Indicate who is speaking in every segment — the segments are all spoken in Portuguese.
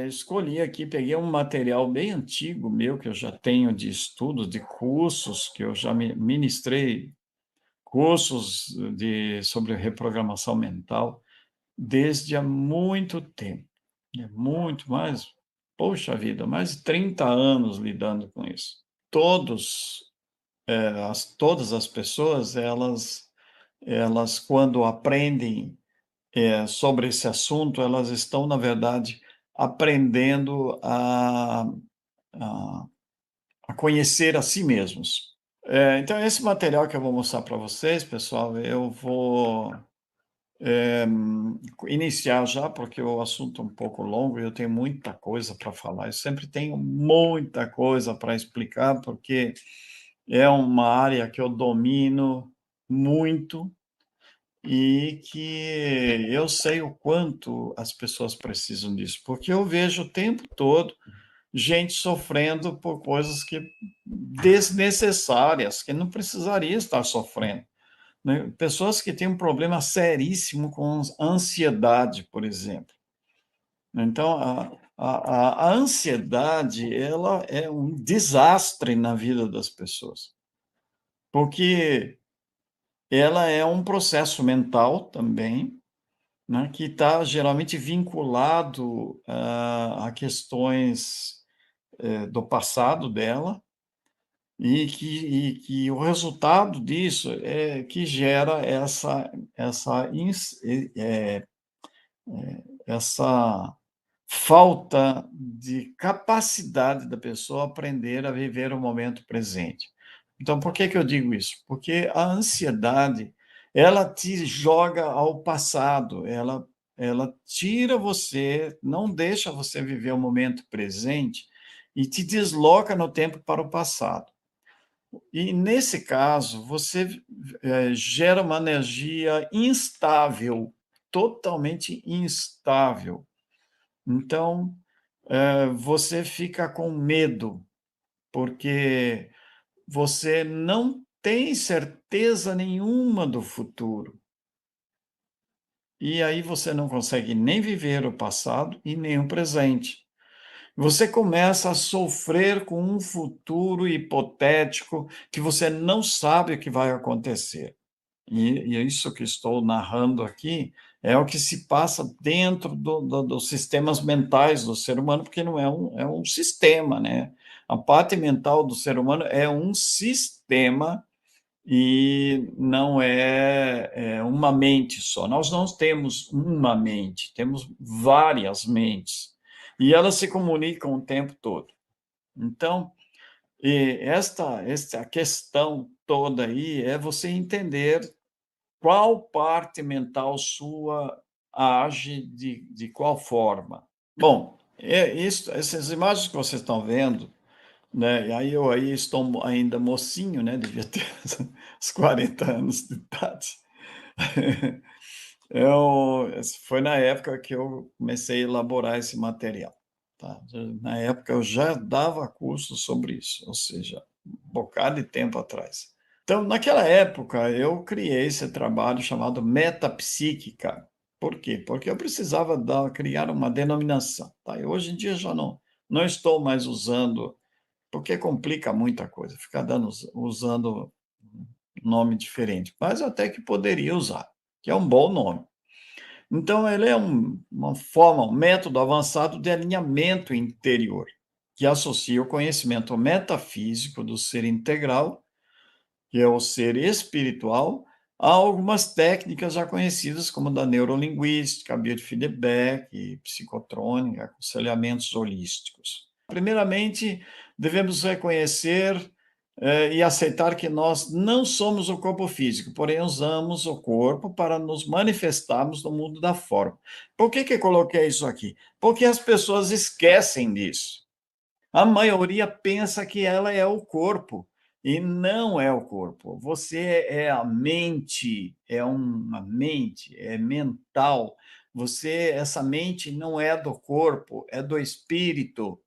Speaker 1: escolhi aqui, peguei um material bem antigo meu, que eu já tenho de estudos, de cursos, que eu já ministrei cursos sobre reprogramação mental desde há muito tempo, muito mais, poxa vida, mais de 30 anos lidando com isso. Todas as pessoas, elas quando aprendem sobre esse assunto, elas estão, na verdade, aprendendo a a conhecer a si mesmos. Então esse material que eu vou mostrar para vocês, pessoal, eu vou, iniciar já, porque o assunto é um pouco longo e eu tenho muita coisa para falar. Eu sempre tenho muita coisa para explicar, porque é uma área que eu domino muito e que eu sei o quanto as pessoas precisam disso, porque eu vejo o tempo todo gente sofrendo por coisas que desnecessárias, que não precisaria estar sofrendo, né? Pessoas que têm um problema seríssimo com ansiedade, por exemplo. Então, a ansiedade, ela é um desastre na vida das pessoas, porque ela é um processo mental também, né, que está geralmente vinculado a questões do passado dela, e que o resultado disso é que gera essa falta de capacidade da pessoa aprender a viver o momento presente. Então, por que que eu digo isso? Porque a ansiedade, ela te joga ao passado, ela tira você, não deixa você viver o momento presente e te desloca no tempo para o passado. E nesse caso, você, gera uma energia instável, totalmente instável. Então, você fica com medo, porque você não tem certeza nenhuma do futuro. E aí você não consegue nem viver o passado e nem o presente. Você começa a sofrer com um futuro hipotético que você não sabe o que vai acontecer. E isso que estou narrando aqui é o que se passa dentro dos sistemas mentais do ser humano, porque não é um sistema, né? A parte mental do ser humano é um sistema e não é uma mente só. Nós não temos uma mente, temos várias mentes, e elas se comunicam o tempo todo. Então, esta questão toda aí é você entender qual parte mental sua age de qual forma? Bom, isso, essas imagens que vocês estão vendo, né, e aí eu aí estou ainda mocinho, né, devia ter uns 40 anos de idade. Foi na época que eu comecei a elaborar esse material, tá. Na época eu já dava curso sobre isso, ou seja, um bocado de tempo atrás. Então, naquela época, eu criei esse trabalho chamado metapsíquica. Por quê? Porque eu precisava criar uma denominação. Tá? E hoje em dia já não estou mais usando, porque complica muita coisa, ficar usando nome diferente. Mas até que poderia usar, que é um bom nome. Então, ele é uma forma, um método avançado de alinhamento interior, que associa o conhecimento metafísico do ser integral, que é o ser espiritual, há algumas técnicas já conhecidas, como da neurolinguística, biofeedback, psicotrônica, aconselhamentos holísticos. Primeiramente, devemos reconhecer e aceitar que nós não somos o corpo físico, porém usamos o corpo para nos manifestarmos no mundo da forma. Por que que eu coloquei isso aqui? Porque as pessoas esquecem disso. A maioria pensa que ela é o corpo, e não é o corpo. Você é a mente, é uma mente, é mental. Essa mente não é do corpo, é do espírito,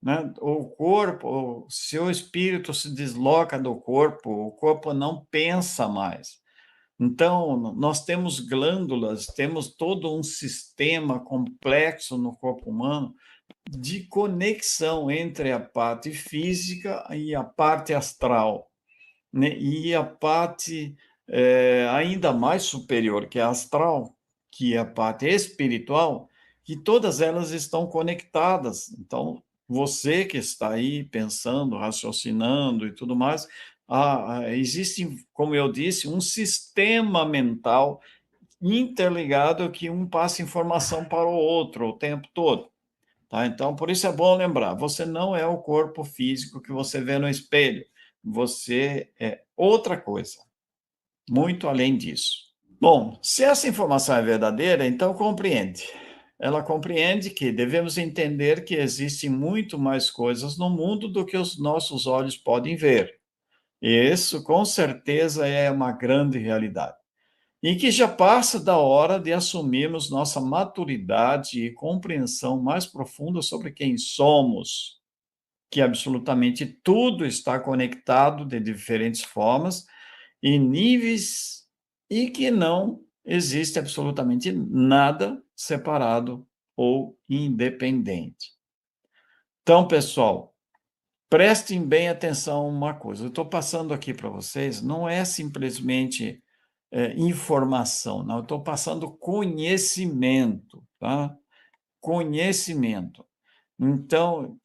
Speaker 1: né? O corpo, se o espírito se desloca do corpo, o corpo não pensa mais. Então, nós temos glândulas, temos todo um sistema complexo no corpo humano de conexão entre a parte física e a parte astral, né? E a parte ainda mais superior, que é a astral, que é a parte espiritual, que todas elas estão conectadas. Então, você que está aí pensando, raciocinando e tudo mais, existe, como eu disse, um sistema mental interligado que um passa informação para o outro o tempo todo. Tá? Então, por isso é bom lembrar: você não é o corpo físico que você vê no espelho, você é outra coisa, muito além disso. Bom, se essa informação é verdadeira, então compreende. Ela compreende que devemos entender que existem muito mais coisas no mundo do que os nossos olhos podem ver. E isso, com certeza, é uma grande realidade. E que já passa da hora de assumirmos nossa maturidade e compreensão mais profunda sobre quem somos, que absolutamente tudo está conectado de diferentes formas e níveis, e que não existe absolutamente nada separado ou independente. Então, pessoal, prestem bem atenção a uma coisa. Eu estou passando aqui para vocês, não é simplesmente informação, não, eu estou passando conhecimento, tá? Conhecimento. Então,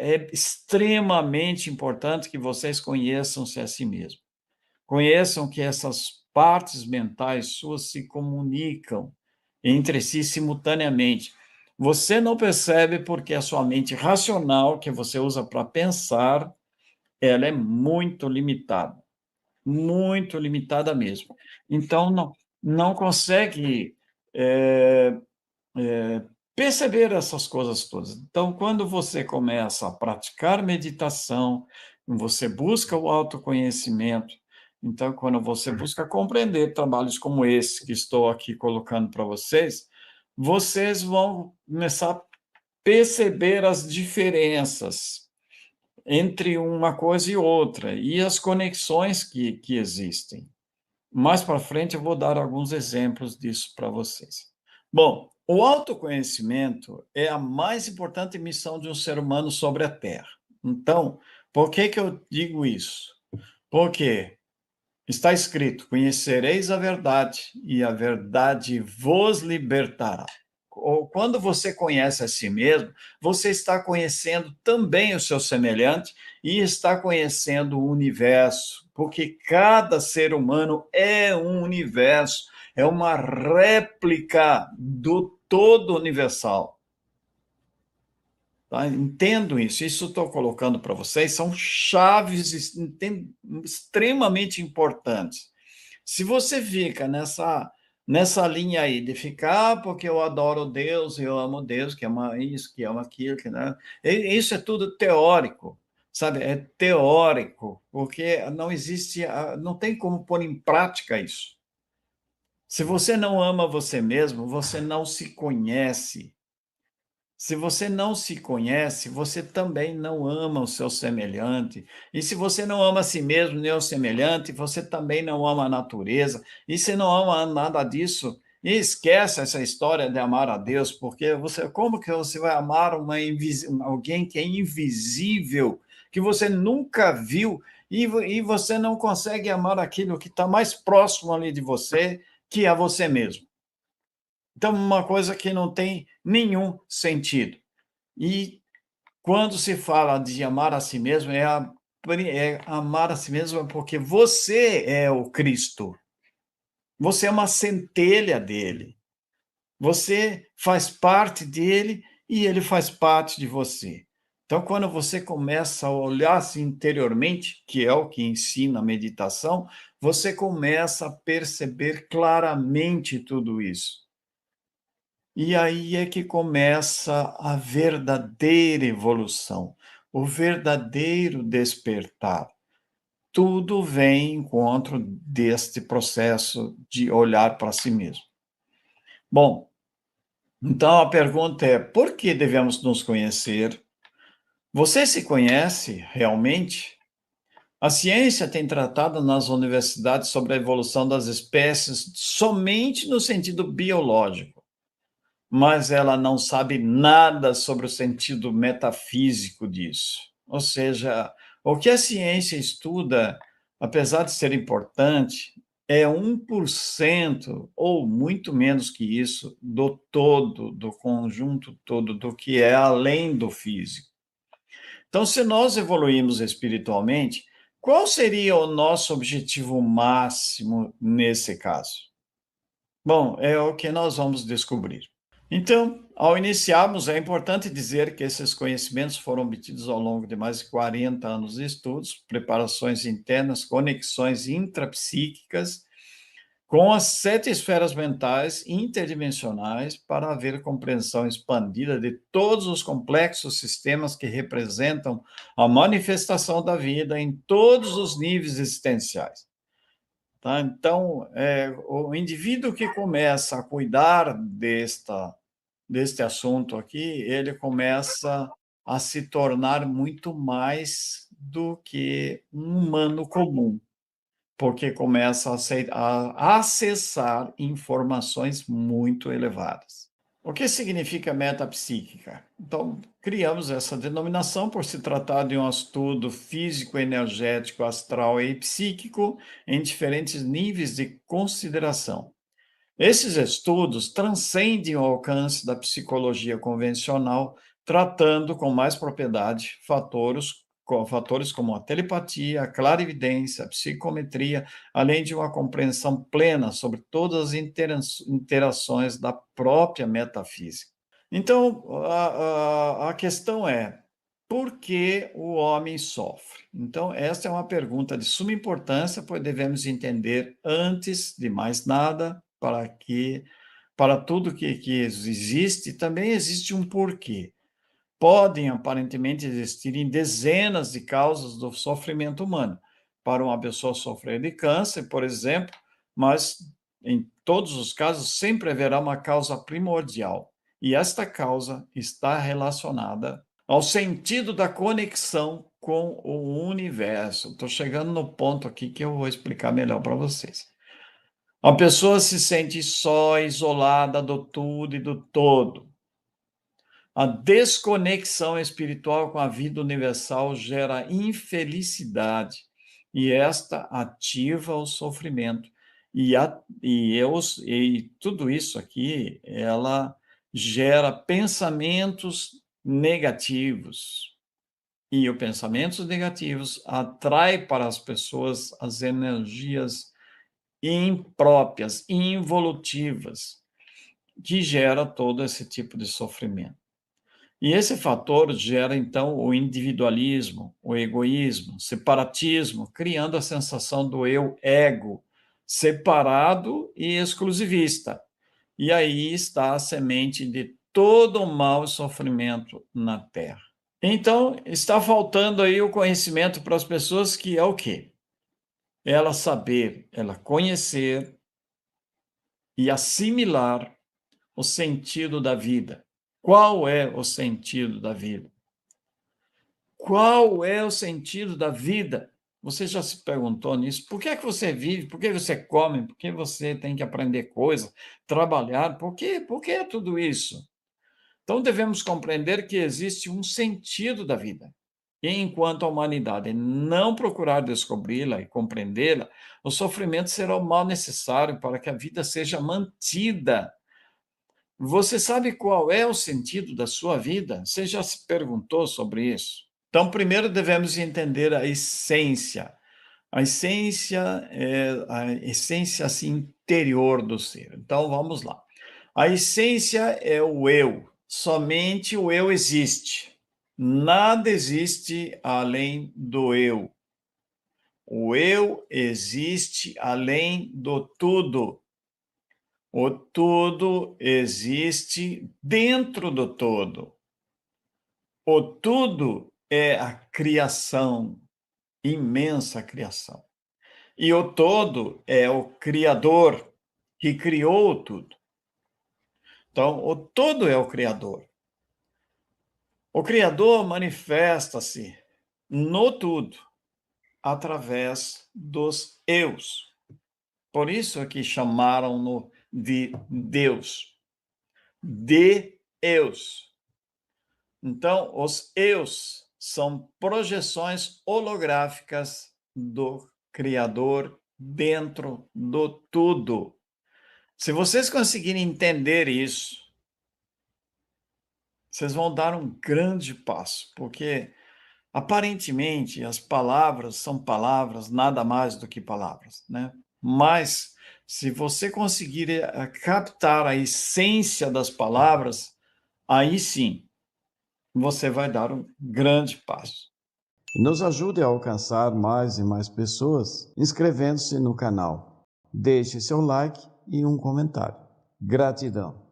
Speaker 1: é extremamente importante que vocês conheçam-se a si mesmos. Conheçam que essas partes mentais suas se comunicam entre si simultaneamente. Você não percebe porque a sua mente racional, que você usa para pensar, ela é muito limitada mesmo. Então, não consegue eh, perceber essas coisas todas. Então, quando você começa a praticar meditação, você busca o autoconhecimento. Então, quando você busca compreender trabalhos como esse que estou aqui colocando para vocês, vocês vão começar a perceber as diferenças entre uma coisa e outra e as conexões que existem. Mais para frente eu vou dar alguns exemplos disso para vocês. Bom, o autoconhecimento é a mais importante missão de um ser humano sobre a Terra. Então, por que que eu digo isso? Porque está escrito: conhecereis a verdade, e a verdade vos libertará. Ou quando você conhece a si mesmo, você está conhecendo também o seu semelhante e está conhecendo o universo, porque cada ser humano é um universo, é uma réplica do todo universal. Tá? Entendo isso. Isso estou colocando para vocês, são chaves extremamente importantes. Se você fica nessa linha aí de ficar, porque eu adoro Deus, eu amo Deus, que ama isso, que ama aquilo, que, né? Isso é tudo teórico, sabe? É teórico, porque não existe, não tem como pôr em prática isso. Se você não ama você mesmo, você não se conhece. Se você não se conhece, você também não ama o seu semelhante. E se você não ama a si mesmo nem o semelhante, você também não ama a natureza. E se não ama nada disso, esquece essa história de amar a Deus, porque como que você vai amar alguém que é invisível, que você nunca viu, e você não consegue amar aquilo que está mais próximo ali de você, que é você mesmo? Então, uma coisa que não tem nenhum sentido. E quando se fala de amar a si mesmo, é amar a si mesmo porque você é o Cristo. Você é uma centelha dele. Você faz parte dele e ele faz parte de você. Então, quando você começa a olhar-se interiormente, que é o que ensina a meditação, você começa a perceber claramente tudo isso. E aí é que começa a verdadeira evolução, o verdadeiro despertar. Tudo vem em encontro deste processo de olhar para si mesmo. Bom, então a pergunta é: por que devemos nos conhecer? Você se conhece realmente? A ciência tem tratado nas universidades sobre a evolução das espécies somente no sentido biológico, mas ela não sabe nada sobre o sentido metafísico disso. Ou seja, o que a ciência estuda, apesar de ser importante, é 1% ou muito menos que isso do todo, do conjunto todo, do que é além do físico. Então, se nós evoluímos espiritualmente, qual seria o nosso objetivo máximo nesse caso? Bom, é o que nós vamos descobrir. Então, ao iniciarmos, é importante dizer que esses conhecimentos foram obtidos ao longo de mais de 40 anos de estudos, preparações internas, conexões intrapsíquicas com as 7 esferas mentais interdimensionais para haver compreensão expandida de todos os complexos sistemas que representam a manifestação da vida em todos os níveis existenciais. Tá? Então, o indivíduo que começa a cuidar deste assunto aqui, ele começa a se tornar muito mais do que um humano comum, porque começa a acessar informações muito elevadas. O que significa metapsíquica? Então, criamos essa denominação por se tratar de um estudo físico, energético, astral e psíquico em diferentes níveis de consideração. Esses estudos transcendem o alcance da psicologia convencional, tratando com mais propriedade fatores como a telepatia, a clarividência, a psicometria, além de uma compreensão plena sobre todas as interações da própria metafísica. Então, a questão é: por que o homem sofre? Então, esta é uma pergunta de suma importância, pois devemos entender, antes de mais nada, para tudo que existe, também existe um porquê. Podem aparentemente existirem dezenas de causas do sofrimento humano. Para uma pessoa sofrer de câncer, por exemplo, mas em todos os casos sempre haverá uma causa primordial. E esta causa está relacionada ao sentido da conexão com o universo. Estou chegando no ponto aqui que eu vou explicar melhor para vocês. A pessoa se sente só, isolada do tudo e do todo. A desconexão espiritual com a vida universal gera infelicidade e esta ativa o sofrimento. E tudo isso aqui, ela gera pensamentos negativos. E os pensamentos negativos atraem para as pessoas as energias impróprias, involutivas, que gera todo esse tipo de sofrimento. E esse fator gera, então, o individualismo, o egoísmo, separatismo, criando a sensação do eu ego, separado e exclusivista. E aí está a semente de todo o mal e sofrimento na Terra. Então, está faltando aí o conhecimento para as pessoas, que é o quê? Ela saber, ela conhecer e assimilar o sentido da vida. Qual é o sentido da vida? Qual é o sentido da vida? Você já se perguntou nisso? Por que é que você vive? Por que você come? Por que você tem que aprender coisas, trabalhar? Por quê? Por que tudo isso? Então devemos compreender que existe um sentido da vida. E enquanto a humanidade não procurar descobri-la e compreendê-la, o sofrimento será o mal necessário para que a vida seja mantida. Você sabe qual é o sentido da sua vida? Você já se perguntou sobre isso? Então, primeiro devemos entender a essência. A essência é a essência assim, interior do ser. Então, vamos lá. A essência é o eu. Somente o eu existe. Nada existe além do eu. O eu existe além do tudo. O tudo existe dentro do todo. O tudo é a criação, imensa criação. E o todo é o Criador que criou tudo. Então, o todo é o Criador. O Criador manifesta-se no tudo. através dos eus. Por isso é que chamaram-no de Deus. Deus. Então, os eus são projeções holográficas do Criador dentro do tudo. Se vocês conseguirem entender isso, vocês vão dar um grande passo, porque aparentemente as palavras são palavras, nada mais do que palavras, né? Mas se você conseguir captar a essência das palavras, aí sim você vai dar um grande passo.
Speaker 2: Nos ajude a alcançar mais e mais pessoas inscrevendo-se no canal. Deixe seu like e um comentário. Gratidão.